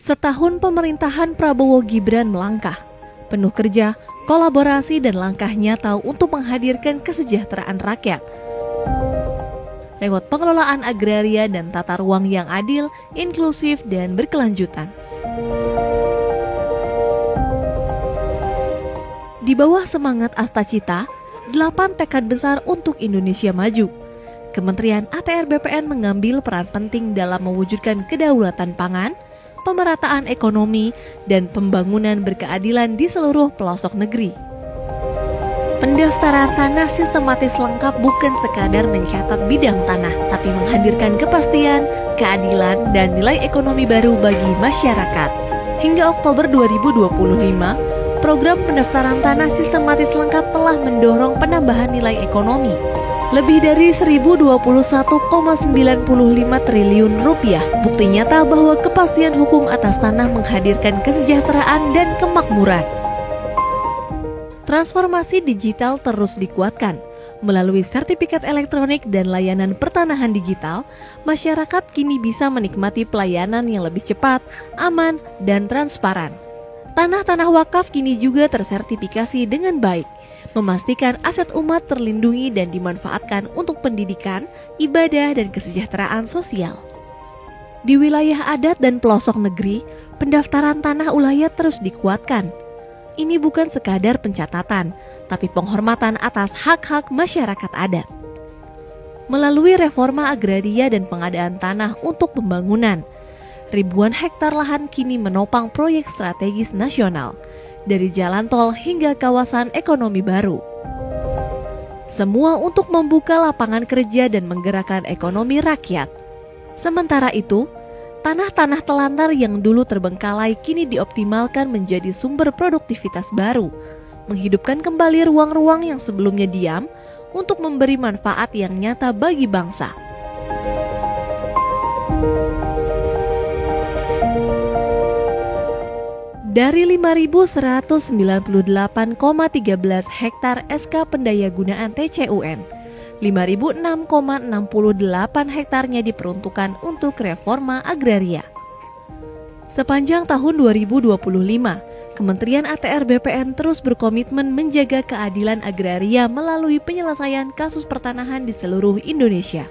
Setahun pemerintahan Prabowo Gibran melangkah, penuh kerja, kolaborasi dan langkah nyata untuk menghadirkan kesejahteraan rakyat. Lewat pengelolaan agraria dan tata ruang yang adil, inklusif dan berkelanjutan. Di bawah semangat Astacita, 8 tekad besar untuk Indonesia maju. Kementerian ATR BPN mengambil peran penting dalam mewujudkan kedaulatan pangan, pemerataan ekonomi, dan pembangunan berkeadilan di seluruh pelosok negeri. Pendaftaran tanah sistematis lengkap bukan sekadar mencatat bidang tanah, tapi menghadirkan kepastian, keadilan, dan nilai ekonomi baru bagi masyarakat. Hingga Oktober 2025, program pendaftaran tanah sistematis lengkap telah mendorong penambahan nilai ekonomi lebih dari 1021,95 triliun rupiah. Bukti nyata bahwa kepastian hukum atas tanah menghadirkan kesejahteraan dan kemakmuran. Transformasi digital terus dikuatkan. Melalui sertifikat elektronik dan layanan pertanahan digital, masyarakat kini bisa menikmati pelayanan yang lebih cepat, aman, dan transparan. Tanah-tanah wakaf kini juga tersertifikasi dengan baik, memastikan aset umat terlindungi dan dimanfaatkan untuk pendidikan, ibadah, dan kesejahteraan sosial. Di wilayah adat dan pelosok negeri, pendaftaran tanah ulayat terus dikuatkan. Ini bukan sekadar pencatatan, tapi penghormatan atas hak-hak masyarakat adat. Melalui reforma agraria dan pengadaan tanah untuk pembangunan, ribuan hektar lahan kini menopang proyek strategis nasional, dari jalan tol hingga kawasan ekonomi baru. Semua untuk membuka lapangan kerja dan menggerakkan ekonomi rakyat. Sementara itu, tanah-tanah telantar yang dulu terbengkalai kini dioptimalkan menjadi sumber produktivitas baru, menghidupkan kembali ruang-ruang yang sebelumnya diam untuk memberi manfaat yang nyata bagi bangsa. Dari 5.198,13 hektar SK Pendayagunaan TCUN, 5.006,68 hektarnya diperuntukkan untuk reforma agraria. Sepanjang tahun 2025, Kementerian ATR BPN terus berkomitmen menjaga keadilan agraria melalui penyelesaian kasus pertanahan di seluruh Indonesia.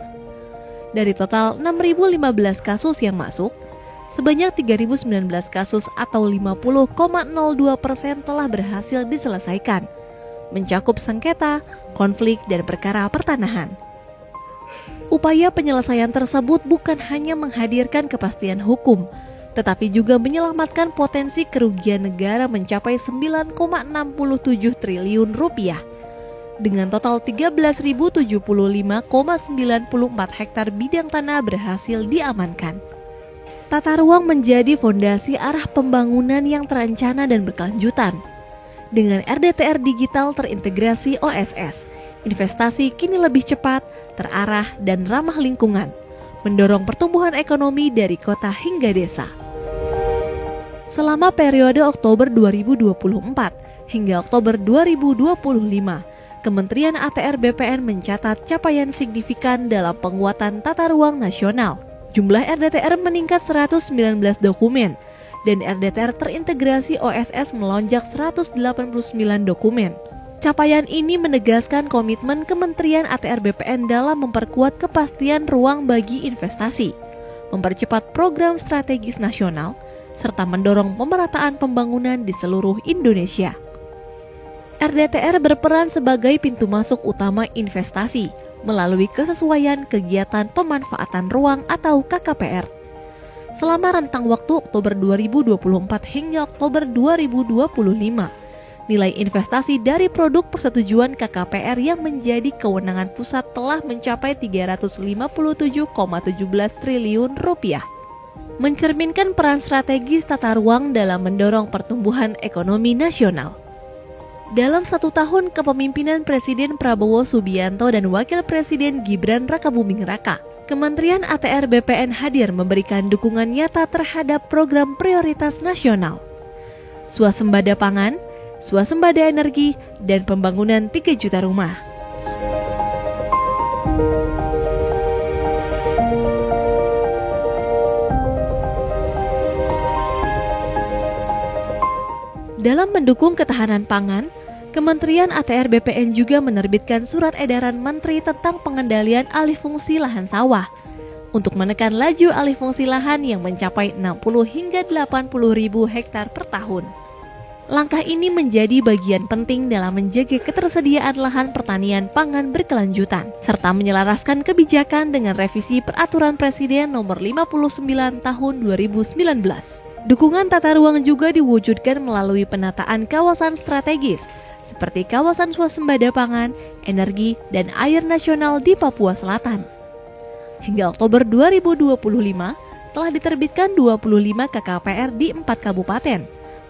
Dari total 6.015 kasus yang masuk, sebanyak 3.019 kasus atau 50,02% telah berhasil diselesaikan, mencakup sengketa, konflik, dan perkara pertanahan. Upaya penyelesaian tersebut bukan hanya menghadirkan kepastian hukum, tetapi juga menyelamatkan potensi kerugian negara mencapai 9,67 triliun rupiah. Dengan total 13.075,94 hektar bidang tanah berhasil diamankan. Tata ruang menjadi fondasi arah pembangunan yang terencana dan berkelanjutan. Dengan RDTR digital terintegrasi OSS, investasi kini lebih cepat, terarah, dan ramah lingkungan, mendorong pertumbuhan ekonomi dari kota hingga desa. Selama periode Oktober 2024 hingga Oktober 2025, Kementerian ATR BPN mencatat capaian signifikan dalam penguatan tata ruang nasional. Jumlah RDTR meningkat 119 dokumen, dan RDTR terintegrasi OSS melonjak 189 dokumen. Capaian ini menegaskan komitmen Kementerian ATR BPN dalam memperkuat kepastian ruang bagi investasi, mempercepat program strategis nasional, serta mendorong pemerataan pembangunan di seluruh Indonesia. RDTR berperan sebagai pintu masuk utama investasi, melalui kesesuaian kegiatan pemanfaatan ruang atau KKPR. Selama rentang waktu Oktober 2024 hingga Oktober 2025, nilai investasi dari produk persetujuan KKPR yang menjadi kewenangan pusat telah mencapai 357,17 triliun rupiah. Mencerminkan peran strategis tata ruang dalam mendorong pertumbuhan ekonomi nasional. Dalam 1 tahun kepemimpinan Presiden Prabowo Subianto dan Wakil Presiden Gibran Rakabuming Raka, Kementerian ATR BPN hadir memberikan dukungan nyata terhadap program prioritas nasional, swasembada pangan, swasembada energi, dan pembangunan 3 juta rumah. Dalam mendukung ketahanan pangan, Kementerian ATR BPN juga menerbitkan surat edaran Menteri tentang pengendalian alih fungsi lahan sawah untuk menekan laju alih fungsi lahan yang mencapai 60 hingga 80 ribu hektar per tahun. Langkah ini menjadi bagian penting dalam menjaga ketersediaan lahan pertanian pangan berkelanjutan, serta menyelaraskan kebijakan dengan revisi Peraturan Presiden Nomor 59 Tahun 2019. Dukungan tata ruang juga diwujudkan melalui penataan kawasan strategis, seperti kawasan swasembada pangan, energi, dan air nasional di Papua Selatan. Hingga Oktober 2025, telah diterbitkan 25 KKPR di 4 kabupaten,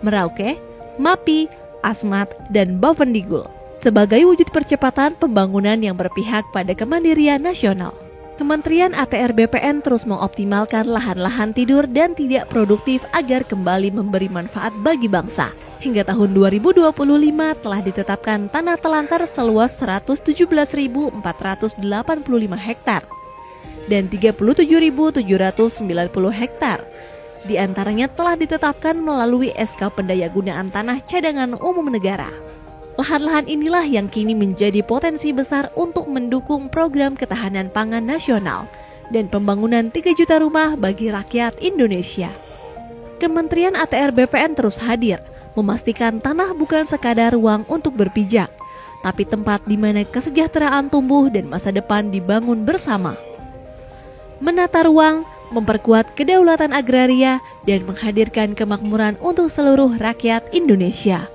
Merauke, Mapi, Asmat, dan Bovendigul, sebagai wujud percepatan pembangunan yang berpihak pada kemandirian nasional. Kementerian ATR BPN terus mengoptimalkan lahan-lahan tidur dan tidak produktif agar kembali memberi manfaat bagi bangsa. Hingga tahun 2025 telah ditetapkan tanah telantar seluas 117.485 hektar dan 37.790 hektar. Di antaranya telah ditetapkan melalui SK Pendayagunaan Tanah Cadangan Umum Negara. Lahan-lahan inilah yang kini menjadi potensi besar untuk mendukung program ketahanan pangan nasional dan pembangunan 3 juta rumah bagi rakyat Indonesia. Kementerian ATR BPN terus hadir, memastikan tanah bukan sekadar ruang untuk berpijak, tapi tempat di mana kesejahteraan tumbuh dan masa depan dibangun bersama. Menata ruang, memperkuat kedaulatan agraria, dan menghadirkan kemakmuran untuk seluruh rakyat Indonesia.